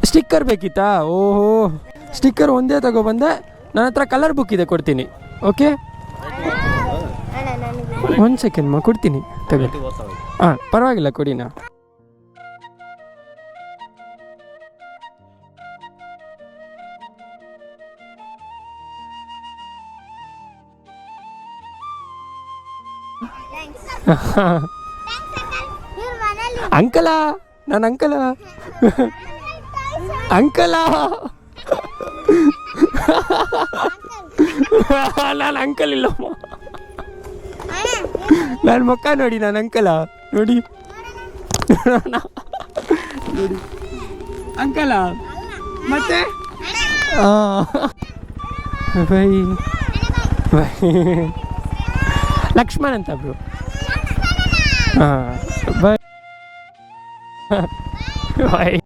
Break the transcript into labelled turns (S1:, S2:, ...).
S1: Sticker ಬೇಕಿತ್ತಾ? ಓಹೋ, sticker ಒಂದೇ ತಗೊಬಂದೆ. ನನ್ನ ಹತ್ರ ಕಲರ್ ಬುಕ್ ಇದೆ, ಕೊಡ್ತೀನಿ. ಓಕೆ, 1 ಸೆಕೆಂಡ್ ಕೊಡ್ತೀನಿ, ತಗೋ. ಹಾಂ, ಪರವಾಗಿಲ್ಲ, ಕೊಡಿನಾ. ಅಂಕಲ, ನಾನು ಅಂಕಲ ನಾನು ಅಂಕಲ್ ಇಲ್ಲಮ್ಮ. ನನ್ನ ಮುಖ ನೋಡಿ, ನಾನು ಅಂಕಲ ನೋಡಿ ನೋಡಿ ಅಂಕಲ. ಮತ್ತೆ ಬೈ ಬೈ ಲಕ್ಷ್ಮಣ್ ಅಂತ ಬ್ರೋ. ಹಾಂ, ಬೈ ಬಾಯ್.